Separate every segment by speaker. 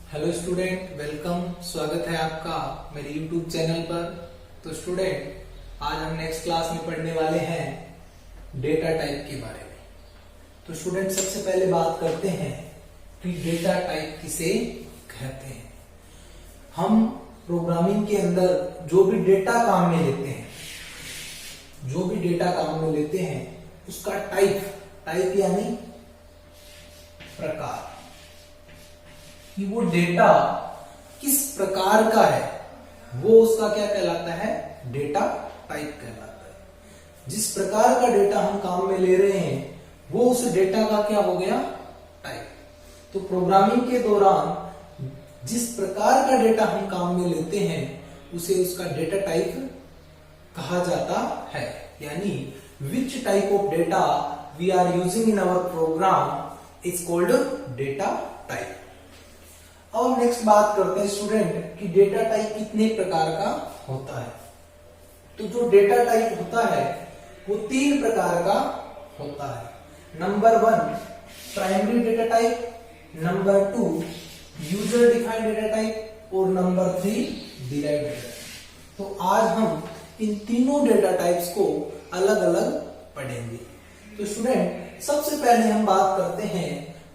Speaker 1: Hello student, welcome. स्वागत है आपका मेरे यूट्यूब चैनल पर। तो स्टूडेंट, आज हम नेक्स्ट क्लास में पढ़ने वाले हैं डेटा टाइप के बारे में। तो स्टूडेंट, सबसे पहले बात करते हैं कि डेटा टाइप किसे कहते हैं। हम प्रोग्रामिंग के अंदर जो भी डेटा काम में लेते हैं उसका टाइप यानी प्रकार, कि वो डेटा किस प्रकार का है वो उसका क्या कहलाता है, डेटा टाइप कहलाता है। जिस प्रकार का डेटा हम काम में ले रहे हैं वो उस डेटा का क्या हो गया, टाइप। तो प्रोग्रामिंग के दौरान जिस प्रकार का डेटा हम काम में लेते हैं उसे उसका डेटा टाइप कहा जाता है। यानी which type of data we are using in our program is called data type. और नेक्स्ट बात करते हैं स्टूडेंट कि डेटा टाइप कितने प्रकार का होता है। तो जो डेटा टाइप होता है वो 3 प्रकार का होता है। Number 1 primary data type, number 2 user defined data type और नंबर 3 डिराइव्ड डेटा टाइप। तो आज हम इन तीनों डेटा टाइप्स को अलग अलग पढ़ेंगे। तो स्टूडेंट, सबसे पहले हम बात करते हैं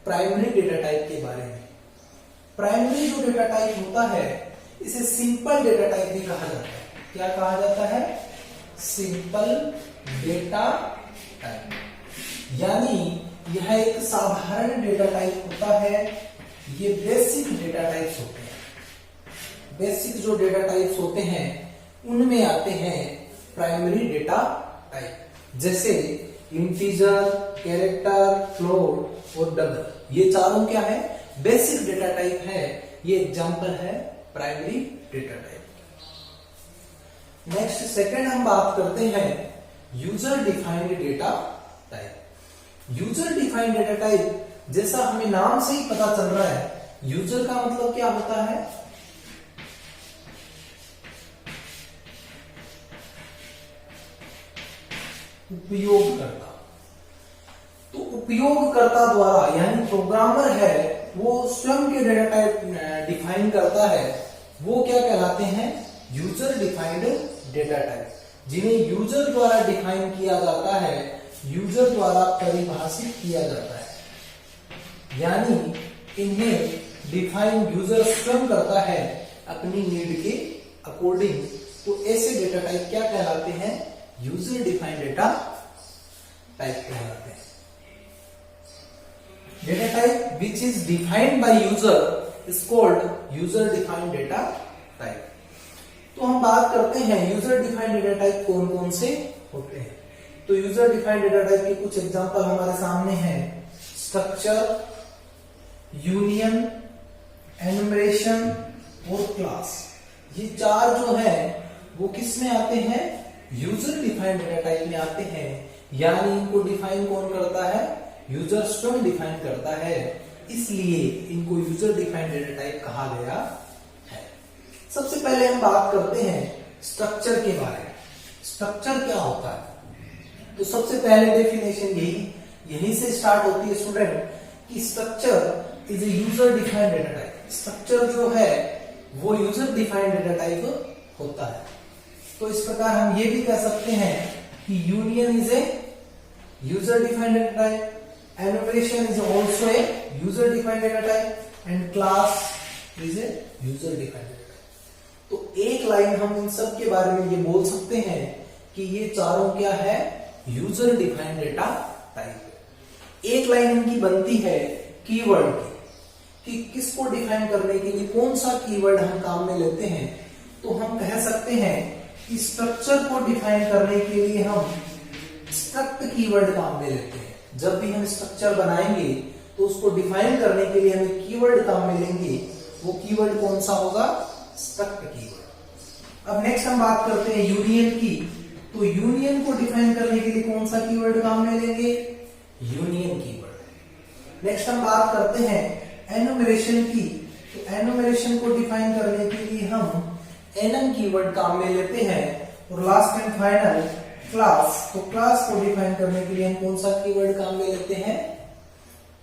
Speaker 1: प्राइमरी डेटा टाइप के बारे में। प्राइमरी जो डेटा टाइप होता है इसे सिंपल डेटा टाइप भी कहा जाता है। क्या कहा जाता है? Simple data type. यानी यह एक साधारण डेटा टाइप होता है। ये बेसिक डेटा टाइप्स होते हैं। बेसिक जो डेटा टाइप्स होते हैं उनमें आते हैं प्राइमरी डेटा टाइप, जैसे इंटीजर, कैरेक्टर, फ्लोट और डबल। ये चारों क्या है? बेसिक डेटा टाइप है। ये एग्जांपल है primary data type. Next second हम बात करते हैं user defined data type. User defined data type, जैसा हमें नाम से ही पता चल रहा है, यूजर का मतलब क्या होता है? उपयोगकर्ता। तो उपयोगकर्ता द्वारा, यानी प्रोग्रामर है वो स्वयं के डेटा टाइप डिफाइन करता है, वो क्या कहलाते हैं? User defined data type. जिन्हें यूजर द्वारा डिफाइन किया जाता है, यूजर द्वारा परिभाषित किया जाता है। यानी इन्हें डिफाइन यूजर स्वयं करता है अपनी नीड के अकॉर्डिंग। तो ऐसे डेटा टाइप क्या कहलाते हैं? यूजर डिफाइंड डेटा टाइप कहलाते हैं। Data type which is defined by user is called user defined data type. तो हम बात करते हैं यूजर डिफाइंड डेटा टाइप कौन कौन से होते हैं। तो यूजर डिफाइंड डेटा टाइप के कुछ एग्जांपल हमारे सामने हैं। स्ट्रक्चर, यूनियन, एनुमरेशन और क्लास। ये 4 जो है वो किस में आते हैं? यूजर डिफाइंड डेटा टाइप में आते हैं। यानी इनको डिफाइन कौन करता है? यूजर स्वयं डिफाइन करता है, इसलिए इनको यूजर डिफाइंड डेटा टाइप कहा गया है। सबसे पहले हम बात करते हैं स्ट्रक्चर के बारे में। स्ट्रक्चर क्या होता है? तो सबसे पहले डेफिनेशन यहीं से स्टार्ट होती है स्टूडेंट, कि structure is a user defined data type. Structure जो है वो यूजर डिफाइंड डेटा टाइप होता है। तो इस प्रकार हम ये भी कह सकते हैं कि union is a user defined data type, enumeration is also a user defined data type and class is a user defined data type। तो एक लाइन हम इन सब के बारे में ये बोल सकते हैं कि ये चारों क्या है? User defined data type. एक लाइन इनकी बनती है कीवर्ड की, कि किसको डिफाइन करने के लिए कौन सा कीवर्ड हम काम में लेते हैं। तो हम कह सकते हैं कि स्ट्रक्चर को डिफाइन करने के लिए हम स्ट्रक्ट कीवर्ड काम में लेते हैं। जब भी हम स्ट्रक्चर बनाएंगे तो उसको डिफाइन करने के लिए हमें कीवर्ड काम में लेंगे। वो कीवर्ड कौन सा होगा? Struct keyword. अब नेक्स्ट हम बात करते हैं यूनियन की। तो यूनियन को डिफाइन करने के लिए कौन सा कीवर्ड काम में लेंगे? Union keyword. नेक्स्ट हम बात करते हैं एनुमरेशन की। तो एनुमरेशन को डिफाइन करने के लिए हम एनम कीवर्ड काम में लेते हैं। और लास्ट एंड फाइनल क्लास। तो क्लास को डिफाइन करने के लिए हम कौन सा कीवर्ड काम में लेते हैं?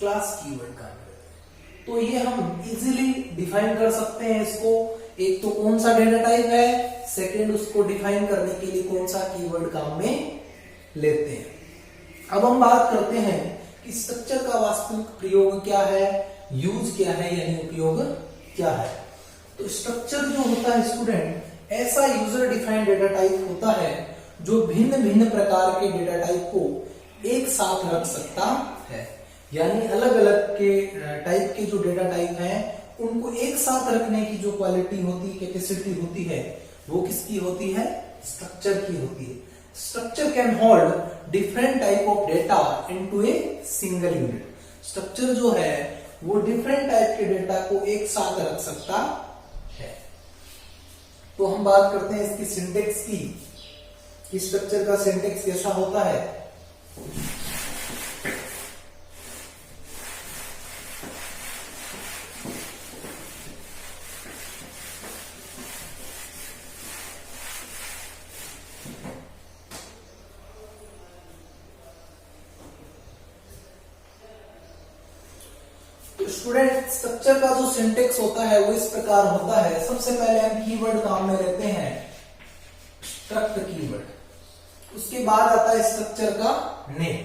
Speaker 1: क्लास कीवर्ड काम में लेते हैं। तो ये हम इजीली डिफाइन कर सकते हैं इसको। एक तो कौन सा डेटा टाइप है, सेकंड उसको डिफाइन करने के लिए कौन सा कीवर्ड काम में लेते हैं। अब हम बात करते हैं कि स्ट्रक्चर का वास्तविक प्रयोग क्या है, यूज क्या है, यानी उपयोग क्या है। तो स्ट्रक्चर जो होता है स्टूडेंट, ऐसा यूजर डिफाइंड डेटा टाइप होता है जो भिन्न भिन्न प्रकार के डेटा टाइप को एक साथ रख सकता है। यानी अलग अलग के टाइप के जो डेटा टाइप हैं उनको एक साथ रखने की जो क्वालिटी होती है, कैपेसिटी होती है, वो किसकी होती है, स्ट्रक्चर की होती है। Structure can hold different type of data into a single unit. Structure जो है वो डिफरेंट टाइप के डेटा को एक साथ रख सकता है। तो हम बात करते हैं इसकी सिंटेक्स की, कि स्ट्रक्चर का सिंटेक्स कैसा होता है। स्टूडेंट स्ट्रक्चर का जो सिंटेक्स होता है वो इस प्रकार होता है। सबसे पहले हम कीवर्ड काम में लेते हैं स्ट्रक्ट कीवर्ड, उसके बाद आता है स्ट्रक्चर का नेम।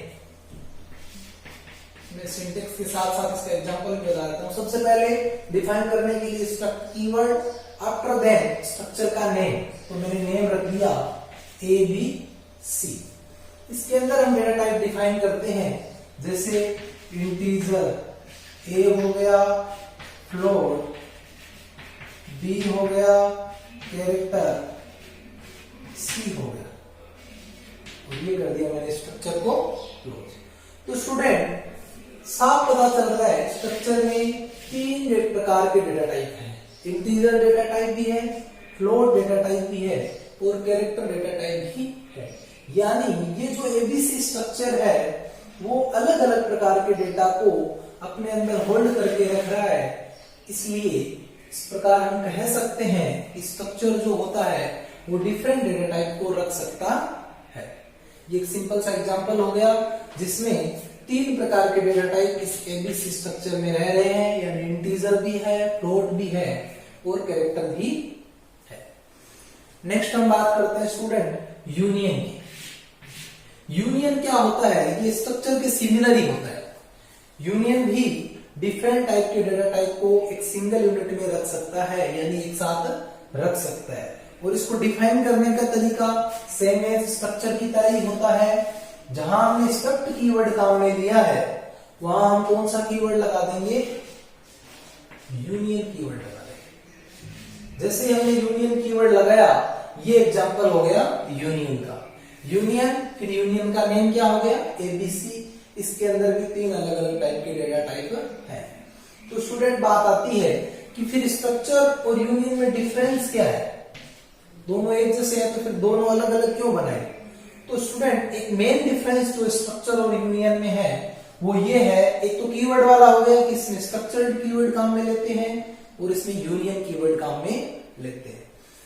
Speaker 1: मैं सिंटेक्स के साथ साथ इसका एग्जांपल भी बता देता हूं। सबसे पहले डिफाइन करने के लिए struct keyword, after then structure का नेम। तो मैंने नेम रख दिया ABC। इसके अंदर हम डेटा टाइप डिफाइन करते हैं, जैसे इंटीजर A हो गया, फ्लोट B हो गया, कैरेक्टर C हो गया, और ये कर दिया मैंने स्ट्रक्चर को क्लोज। तो स्टूडेंट साफ पता चल रहा है स्ट्रक्चर में तीन प्रकार के डेटा टाइप हैं। इंटीजर डेटा टाइप भी है, फ्लोट डेटा टाइप भी है, और कैरेक्टर डेटा टाइप भी है। यानी ये जो ABC स्ट्रक्चर है वो अलग अलग प्रकार के डेटा को अपने अंदर होल्ड करके रख रहा है। इसलिए इस प्रकार हम कह सकते हैं कि स्ट्रक्चर जो होता है वो डिफरेंट डेटा टाइप को रख सकता है। ये एक सिंपल सा एग्जांपल हो गया जिसमें तीन प्रकार के डेटा टाइप इस ABC स्ट्रक्चर में रह रहे हैं, यानी इंटीजर भी है, फ्लोट भी है, और कैरेक्टर भी है। नेक्स्ट हम बात करते हैं स्टूडेंट यूनियन की। यूनियन क्या होता है, ये स्ट्रक्चर के सिमिलर ही होता है। यूनियन भी डिफरेंट टाइप के डेटा टाइप को एक सिंगल यूनिट में रख सकता है, यानी एक साथ रख सकता है। और इसको डिफाइन करने का तरीका सेम एज स्ट्रक्चर की तरह ही होता है। जहां हमने स्ट्रक्ट कीवर्ड काम में लिया है वहां हम कौन सा कीवर्ड लगा देंगे, यूनियन कीवर्ड लगा देंगे। जैसे हमने यूनियन कीवर्ड लगाया, ये एग्जांपल हो गया यूनियन का। यूनियन, फिर यूनियन का नेम क्या हो गया, ABC। इसके अंदर भी तीन अलग अलग टाइप के डेटा टाइप है। तो स्टूडेंट बात आती है कि फिर स्ट्रक्चर और यूनियन में डिफरेंस क्या है। दोनों एक जैसे है तो फिर दोनों अलग अलग क्यों बनाए। तो स्टूडेंट एक मेन डिफरेंस जो स्ट्रक्चर और यूनियन में है वो ये है, एक तो कीवर्ड वाला हो गया कि इसमें स्ट्रक्चर्ड कीवर्ड काम में लेते हैं और इसमें यूनियन कीवर्ड काम में लेते हैं।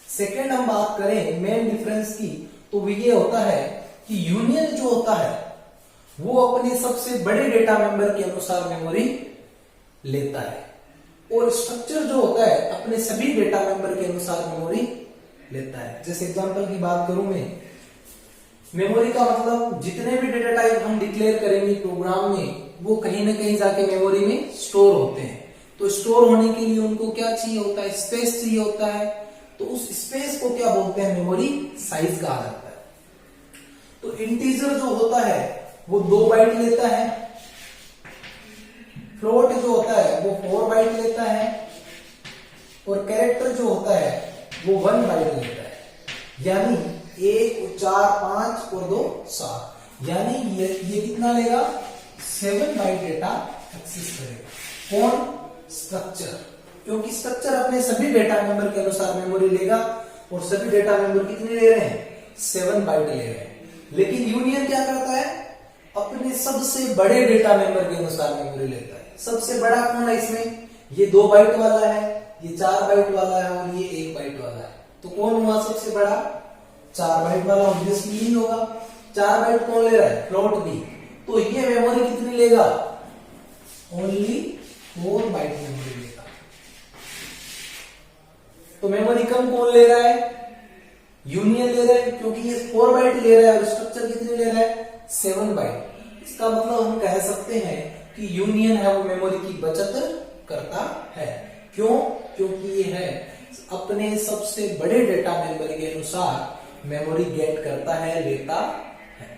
Speaker 1: सेकेंड हम बात करें मेन डिफरेंस की, तो वो ये होता है कि यूनियन जो होता है वो अपने सबसे बड़े डेटा मेंबर के अनुसार मेमोरी लेता है, और स्ट्रक्चर जो होता है अपने सभी डेटा मेंबर के अनुसार मेमोरी लेता है। जैसे एग्जांपल की बात करूं मैं, मेमोरी का मतलब जितने भी डेटा टाइप हम डिक्लेयर करेंगे प्रोग्राम में वो कहीं ना कहीं जाके मेमोरी में स्टोर होते हैं। तो स्टोर होने के लिए उनको क्या चाहिए होता है, स्पेस चाहिए होता है। तो उस स्पेस को क्या बोलते हैं, मेमोरी साइज कहा जाता है। तो इंटीजर जो होता है वो 2 बाइट लेता है, फ्लोट जो होता है वो 4 बाइट लेता है, और कैरेक्टर जो होता है वो 1 बाइट लेता है। यानी 1 4 5 और 2 7, यानी ये कितना लेगा, 7 बाइट डेटा एक्सेस करेगा। कौन, स्ट्रक्चर, क्योंकि स्ट्रक्चर अपने सभी डेटा मेंबर के अनुसार मेमोरी लेगा, और सभी डेटा मेंबर कितने ले रहे हैं, 7 बाइट ले रहे हैं। लेकिन यूनियन क्या करता है, अपने सबसे बड़े डेटा मेंबर के अनुसार मेमोरी लेता है। सबसे बड़ा कौन है इसमें, ये 2 बाइट वाला है, ये 4 बाइट वाला है, और ये 1 बाइट वाला है। तो कौन हुआ सबसे बड़ा, 4 बाइट वाला ऑब्वियसली ही होगा। 4 बाइट कौन ले रहा है, फ्लोट भी। तो ये मेमोरी कितनी लेगा, ओनली 4 बाइट मेमोरी लेगा। तो मेमोरी कम कौन ले रहा है? यूनियन ले रहा है, क्योंकि ये 4 बाइट ले रहा है और स्ट्रक्चर कितने ले रहा है? 7 बाइट। इसका मतलब हम कह सकते हैं कि यूनियन है वो मेमोरी की बचत करता है। क्यों? क्योंकि ये है अपने सबसे बड़े डेटा मेंबर के अनुसार मेमोरी गेट करता है, लेता है।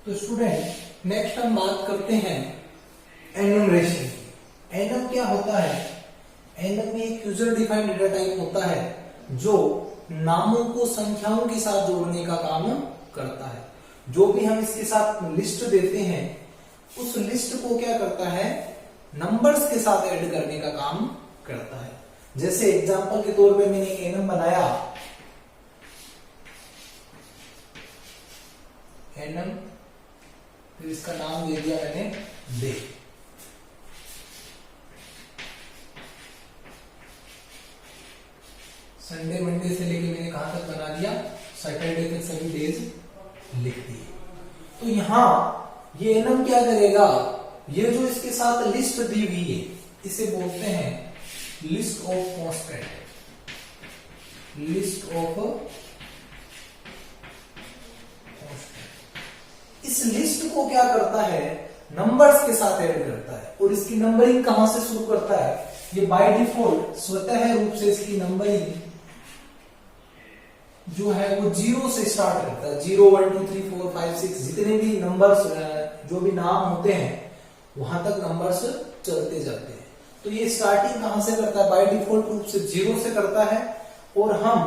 Speaker 1: तो स्टूडेंट नेक्स्ट हम बात करते हैं एनुमरेशन की। एनम क्या होता है? एनम में एक यूजर डिफाइंड डेटा टाइप होता है जो नामों को संख्याओं के साथ जोड़ने का काम करता है। जो भी हम इसके साथ लिस्ट देते हैं उस लिस्ट को क्या करता है? नंबर्स के साथ ऐड करने का काम करता है। जैसे एग्जांपल के तौर पे मैंने एनम बनाया, एनम, फिर इसका नाम दे दिया मैंने डे। संडे मंडे से लेके मैंने कहां तक बना दिया? सैटरडे तक सभी डेज लिख दिए। तो यहां ये एनम क्या करेगा? ये जो इसके साथ लिस्ट दी हुई है इसे बोलते हैं list of constant, list of constant. इस लिस्ट को क्या करता है? नंबर्स के साथ ऐड करता है। और इसकी नंबरिंग कहां से शुरू करता है? ये बाय डिफॉल्ट स्वतः रूप से इसकी नंबरिंग जो है वो 0 से स्टार्ट करता है। 0 1 2 3 4 5 6 जितने भी नंबर्स, जो भी नाम होते हैं वहां तक नंबर्स चलते जाते हैं। तो ये स्टार्टिंग कहां से करता है? बाय डिफॉल्ट रूप से 0 से करता है। और हम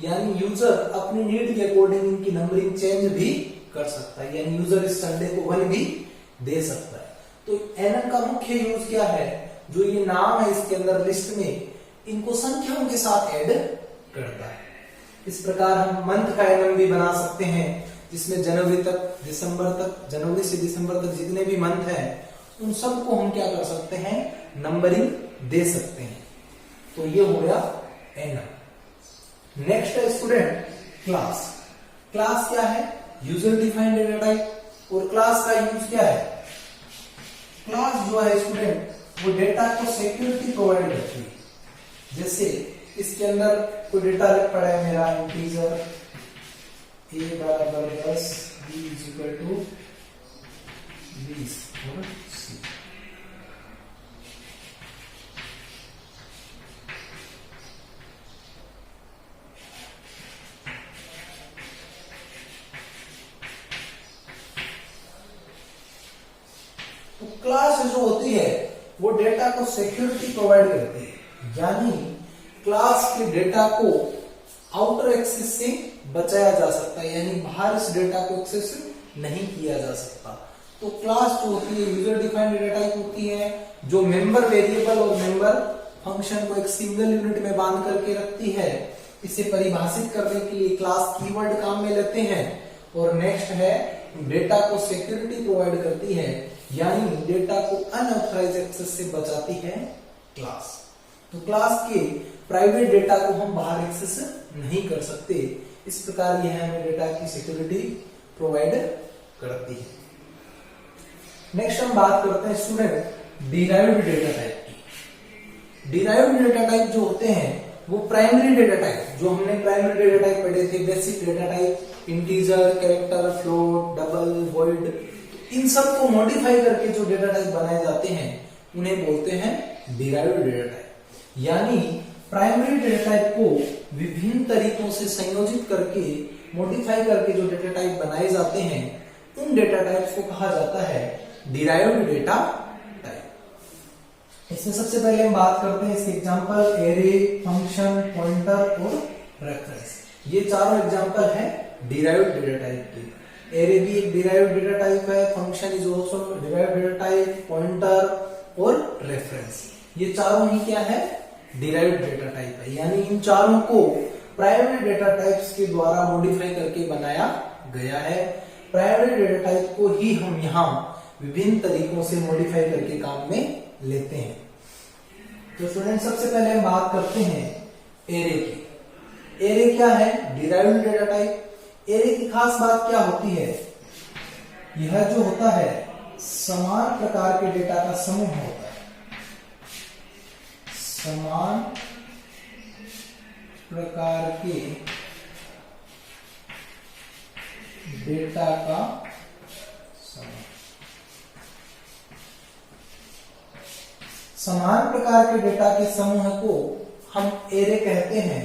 Speaker 1: यानी यूजर अपनी नीड के अकॉर्डिंग इनकी नंबरिंग चेंज भी कर सकता है। यानी यूजर इस संडे को 1 भी दे सकता है। तो एनम का मुख्य यूज क्या है? जो ये नाम है इसके अंदर लिस्ट में, इनको संख्याओं के साथ ऐड करता है। इस प्रकार हम मंथ का एनम भी बना सकते हैं, जिसमें जनवरी तक, दिसंबर तक, जनवरी से दिसंबर तक जितने भी मंथ हैं उन सबको हम क्या कर सकते हैं? नंबरिंग दे सकते हैं। तो ये हो गया एनम। नेक्स्ट है स्टूडेंट क्लास। क्लास क्या है? User defined data type. और क्लास का यूज क्या है? क्लास जो है स्टूडेंट वो डेटा को सिक्योरिटी प्रोवाइड करती है। जैसे इसके अंदर कोई डेटा पड़ा है मेरा, इंटीजर a बराबर 10, b इक्वल टू 20 और c। तो क्लास जो होती है वो डेटा को सिक्योरिटी प्रोवाइड करती है। यानी क्लास के डेटा को आउटर एक्सेस से बचाया जा सकता है, यानी बाहर इस डेटा को एक्सेस नहीं किया जा सकता। तो क्लास जो होती है यूजर डिफाइंड डेटा टाइप होती है, जो मेंबर वेरिएबल और मेंबर फंक्शन को एक सिंगल यूनिट में बांध करके रखती है। इसे परिभाषित करने के लिए क्लास कीवर्ड काम में लेते हैं। और नेक्स्ट है डेटा को सिक्योरिटी प्रोवाइड करती है, यानी डेटा को अनऑथराइज्ड एक्सेस से बचाती है क्लास। तो क्लास के प्राइवेट डेटा को हम बाहर एक्सेस नहीं कर सकते। इस प्रकार यह हमें डेटा की सिक्योरिटी प्रोवाइड करती है। नेक्स्ट हम बात करते हैं स्टूडेंट डिराइव्ड डेटा टाइप की। डिराइव्ड डेटा टाइप जो होते हैं वो प्राइमरी डेटा टाइप, जो हमने प्राइमरी डेटा टाइप पढ़े थे, basic data type, integer, character, float, double, void, इन सब को मॉडिफाई करके जो डेटा टाइप बनाए जाते हैं उन्हें बोलते हैं डिराइव्ड डेटा टाइप। यानी प्राइमरी डेटा टाइप को विभिन्न तरीकों से संयोजित करके, मॉडिफाई करके जो डेटा टाइप बनाए जाते हैं उन डेटा टाइप्स को कहा जाता है डिराइव्ड डेटा टाइप। इसमें सबसे पहले हम बात करते हैं इसके एग्जांपल, एरे, फंक्शन, पॉइंटर और रेफरेंस। ये चारों एग्जांपल है डिराइव्ड डेटा टाइप के। एरे भी एक डिराइव्ड डेटा टाइप है, function is also derived data type, pointer और रेफरेंस, ये चारों ही क्या है? डिराइव्ड डेटा टाइप है। यानी इन चारों को प्राइमरी डेटा टाइप्स के द्वारा मॉडिफाई करके बनाया गया है। प्राइमरी डेटा टाइप को ही हम यहाँ विभिन्न तरीकों से मॉडिफाई करके काम में लेते हैं। तो स्टूडेंट सबसे पहले हम बात करते हैं एरे की। एरे क्या है? Derived data type. एरे की खास बात क्या होती है? यह जो होता है समान प्रकार के डेटा का समूह होता है। समान प्रकार के डेटा का समूह। समान प्रकार के डेटा के समूह को हम एरे कहते हैं,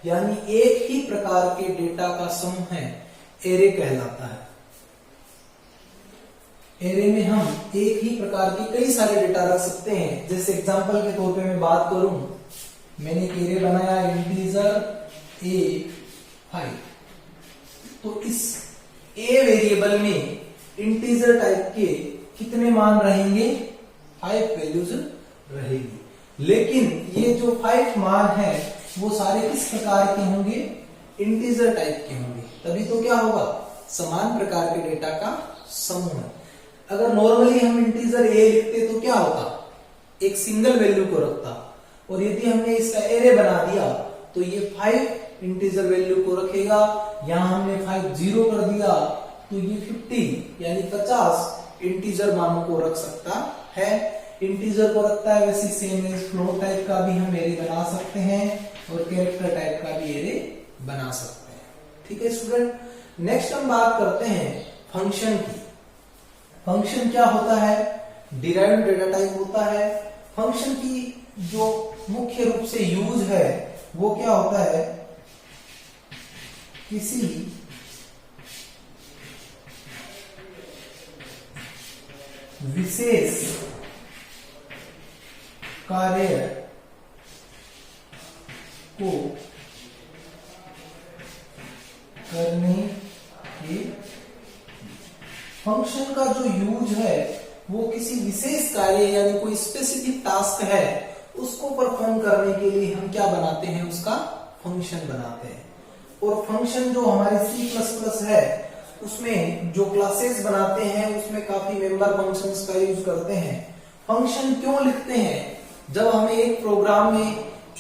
Speaker 1: यानी एक ही प्रकार के डेटा का समूह है एरे कहलाता है। एरे में हम एक ही प्रकार के कई सारे डेटा रख सकते हैं। जैसे एग्जांपल के तौर पे मैं बात करूं, मैंने एक एरे बनाया इंटीजर A5, तो इस A वेरिएबल में इंटीजर टाइप के कितने मान रहेंगे? 5 वैल्यूज रहेगी। लेकिन ये जो 5 मान है वो सारे किस प्रकार के होंगे? इंटीजर टाइप के होंगे। तभी तो क्या होगा? समान प्रकार के डेटा का समूह है। अगर नॉर्मली हम इंटीजर ए लिखते तो क्या होता? एक सिंगल वैल्यू को रखता, और यदि हमने इसका एरे बना दिया तो ये 5 इंटीजर वैल्यू को रखेगा। यहां हमने 5 जीरो कर दिया तो ये 50 यानी 50 इंटीजर मानों को रख सकता है। इंटीजर को रखता है, वैसे सेम एज फ्लोट टाइप का भी हम एरे बना सकते हैं और कैरेक्टर टाइप का भी एरे बना सकते हैं। ठीक है स्टूडेंट, नेक्स्ट हम बात करते हैं फंक्शन की। फंक्शन क्या होता है? डिराइव्ड डेटा टाइप होता है। फंक्शन की जो मुख्य रूप से यूज है वो क्या होता है? किसी विशेष कार्य को करने के, फंक्शन का जो यूज है वो किसी विशेष कार्य यानी कोई स्पेसिफिक टास्क है उसको परफॉर्म करने के लिए हम क्या बनाते हैं? उसका फंक्शन बनाते हैं। और फंक्शन जो हमारे C++ है उसमें जो क्लासेस बनाते हैं उसमें काफी मेंबर फंक्शंस का यूज करते हैं। फंक्शन क्यों लिखते हैं? जब हमें एक प्रोग्राम में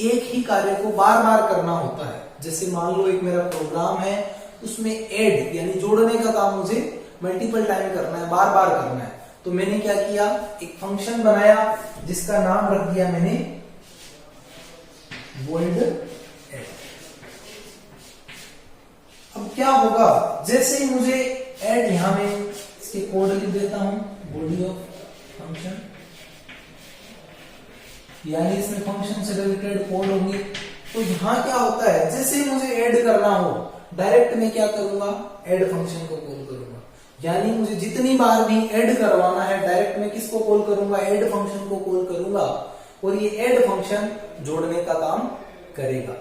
Speaker 1: एक ही कार्य को बार बार करना होता है। जैसे मान लो एक मेरा प्रोग्राम है, उसमें ऐड यानी जोड़ने का काम मुझे मल्टीपल टाइम करना है, बार बार करना है, तो मैंने क्या किया? एक फंक्शन बनाया जिसका नाम रख दिया मैंने void add। अब क्या होगा? जैसे ही मुझे ऐड, यहां मैं इसके कोड लिख देता हूं, बॉडी ऑफ फंक्शन, यानी इसमें फंक्शन से रिलेटेड कोड होंगे। तो यहां क्या होता है? जैसे ही मुझे ऐड करना हो डायरेक्ट मैं क्या करूंगा? ऐड फंक्शन को कॉल करूंगा। यानी मुझे जितनी बार भी ऐड करवाना है डायरेक्ट मैं किसको कॉल करूंगा? ऐड फंक्शन को कॉल करूंगा, और ये ऐड फंक्शन जोड़ने का काम करेगा।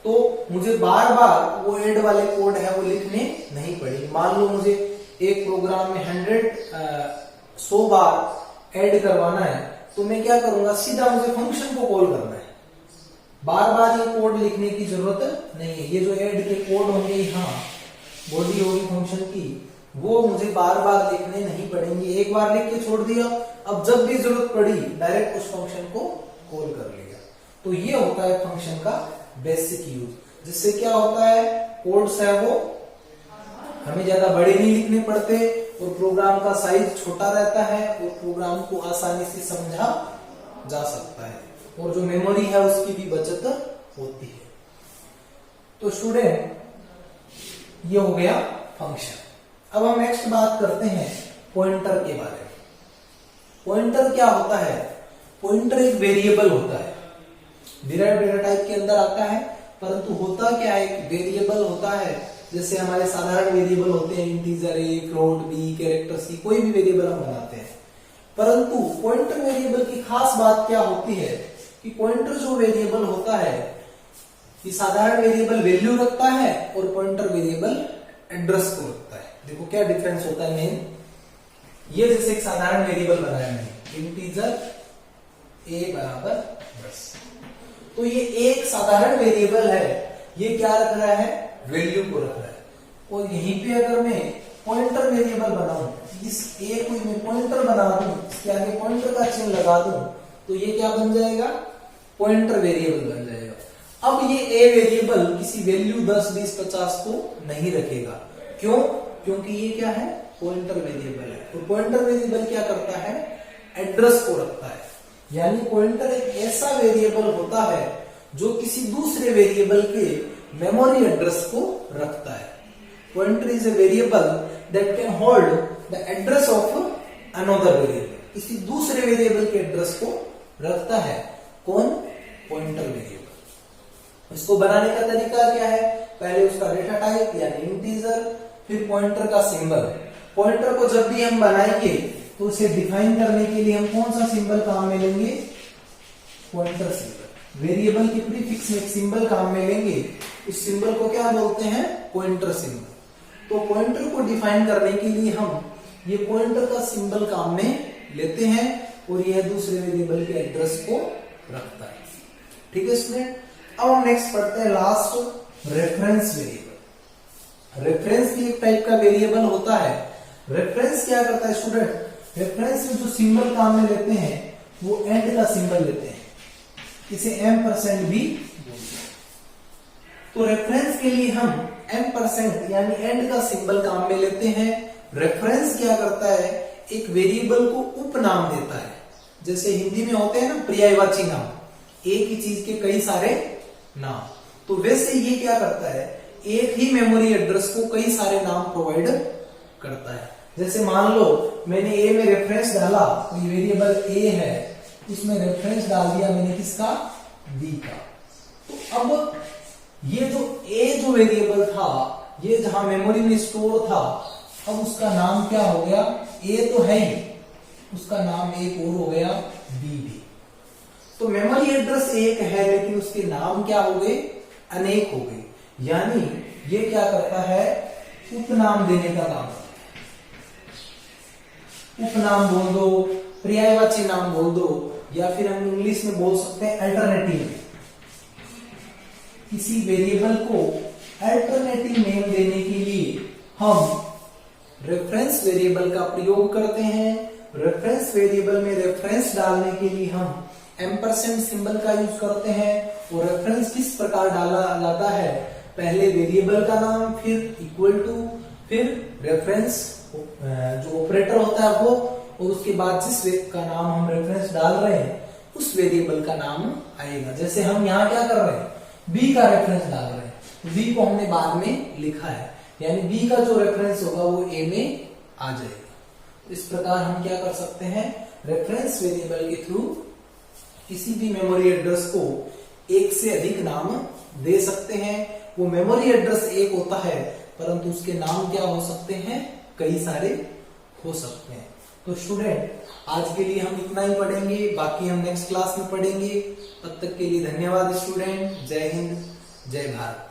Speaker 1: तो मुझे बार बार वो ऐड वाले कोड है वो लिखने नहीं पड़ेंगे। मान लो मुझे एक प्रोग्राम में 100 बार ऐड करवाना है, तो मैं क्या करूंगा? सीधा मुझे फंक्शन को कॉल करना है, बार बार ये कोड लिखने की जरूरत नहीं है। ये जो ऐड के कोड होंगे, यहाँ बॉडी होगी फंक्शन की, वो मुझे बार बार लिखने नहीं पड़ेंगे। एक बार लिख के छोड़ दिया, अब जब भी जरूरत पड़ी डायरेक्ट उस फंक्शन को कॉल कर लिया। तो ये होता है फंक्शन का बेसिक यूज, जिससे क्या होता है? कोड्स है वो हमें ज्यादा बड़े नहीं लिखने पड़ते और प्रोग्राम का साइज छोटा रहता है और प्रोग्राम को आसानी से समझा जा सकता है, और जो मेमोरी है उसकी भी बचत होती है। तो स्टूडेंट, ये हो गया फंक्शन। अब हम नेक्स्ट बात करते हैं पॉइंटर के बारे में। पॉइंटर क्या होता है? पॉइंटर एक वेरिएबल होता है, डिराइव्ड डेटा टाइप के अंदर आता है, परंतु होता क्या है? एक वेरिएबल होता है। जैसे हमारे साधारण वेरिएबल होते हैं integer a, float B, character सी, कोई भी वेरिएबल हम बनाते हैं। परंतु पॉइंटर वेरिएबल की खास बात क्या होती है कि पॉइंटर जो वेरिएबल होता है, ये साधारण वेरिएबल वैल्यू रखता है और पॉइंटर वेरिएबल एड्रेस को रखता है। देखो क्या डिफरेंस होता है मेन। ये जैसे एक साधारण वेरिएबल बनाया मैंने, इंटीजर ए बराबर 10, तो ये एक साधारण वेरिएबल है, ये क्या रख रहा है? वैल्यू को रख रहा है। और यहीं पे अगर मैं पॉइंटर वेरिएबल बनाऊं, इस ए को मैं पॉइंटर बना दूं, इसके आगे पॉइंटर का चिन्ह लगा दूं, तो ये क्या बन जाएगा? पॉइंटर वेरिएबल बन जाएगा। अब ये ए वेरिएबल किसी वैल्यू 10, 20, 50 को नहीं रखेगा। क्यों? क्योंकि ये क्या है? पॉइंटर वेरिएबल है। तो पॉइंटर वेरिएबल क्या करता है? एड्रेस को रखता है। यानी पॉइंटर एक ऐसा वेरिएबल होता है जो किसी दूसरे वेरिएबल के मेमोरी एड्रेस को रखता है। Pointer is a variable that can hold the address of another variable, किसी दूसरे वेरिएबल के एड्रेस को रखता है। कौन? Pointer variable. इसको बनाने का तरीका क्या है? पहले उसका डेटा टाइप यानी इंटीजर, फिर पॉइंटर का सिंबल। पॉइंटर को जब भी हम बनाएंगे तो उसे डिफाइन करने के लिए हम कौन सा सिंबल काम में लेंगे? Pointer symbol. वेरिएबल के प्रीफिक्स में एक सिंबल काम में लेंगे, उस सिंबल को क्या बोलते हैं? Pointer symbol. तो पॉइंटर को डिफाइन करने के लिए हम ये पॉइंटर का सिंबल काम में लेते हैं और यह दूसरे वेरिएबल के एड्रेस को रखता है। ठीक है स्टूडेंट। अब हम नेक्स्ट पढ़ते हैं लास्ट, रेफरेंस वेरिएबल। रेफरेंस भी एक टाइप का वेरिएबल होता है। रेफरेंस क्या करता है स्टूडेंट? रेफरेंस में जो सिंबल काम में लेते हैं वो एंड का सिंबल लेते हैं, इसे M% भी बोलते हैं। तो रेफरेंस के लिए हम M% यानी एंड का सिंबल काम में लेते हैं। रेफरेंस क्या करता है? एक वेरिएबल को उपनाम देता है। जैसे हिंदी में होते हैं ना पर्यायवाची नाम, एक ही चीज के कई सारे नाम, तो वैसे ये क्या करता है? एक ही मेमोरी एड्रेस को कई सारे नाम प्रोवाइड करता है। जैसे मान लो मैंने ए में रेफरेंस डाला, तो ये वेरिएबल ए है, इसमें रेफरेंस डाल दिया मैंने किसका? बी का। तो अब ये जो ए जो वेरिएबल था, ये जहां मेमोरी में स्टोर था, अब उसका नाम क्या हो गया? ए तो है ही, उसका नाम एक और हो गया बी भी। तो मेमोरी एड्रेस एक है लेकिन उसके नाम क्या हो गए? अनेक हो गए। यानी ये क्या करता है? उपनाम देने का काम करता है। उपनाम बोल दो, पर्यायवाची नाम बोल दो, या फिर हम इंग्लिश में बोल सकते हैं अल्टरनेटिव। किसी वेरिएबल को अल्टरनेटिव नेम देने के लिए हम रेफरेंस वेरिएबल का प्रयोग करते हैं। रेफरेंस वेरिएबल में रेफरेंस डालने के लिए हम M% सिंबल का यूज करते हैं। और रेफरेंस किस प्रकार डाला जाता है? पहले वेरिएबल का नाम, फिर इक्वल टू, फिर रेफरेंस जो ऑपरेटर होता है वो, और उसके बाद जिस का नाम हम रेफरेंस डाल रहे हैं उस वेरिएबल का नाम आएगा। जैसे हम यहाँ क्या कर रहे हैं? बी का रेफरेंस डाल रहे हैं, तो बी को हमने बाद में लिखा है, यानी बी का जो रेफरेंस होगा वो ए में आ जाएगा। इस प्रकार हम क्या कर सकते हैं? रेफरेंस वेरिएबल के थ्रू किसी भी मेमोरी एड्रेस को एक से अधिक नाम दे सकते हैं। वो मेमोरी एड्रेस एक होता है परंतु उसके नाम क्या हो सकते हैं? कई सारे हो सकते हैं। तो स्टूडेंट आज के लिए हम इतना ही पढ़ेंगे, बाकी हम नेक्स्ट क्लास में पढ़ेंगे। तब तक के लिए धन्यवाद स्टूडेंट। जय हिंद, जय भारत।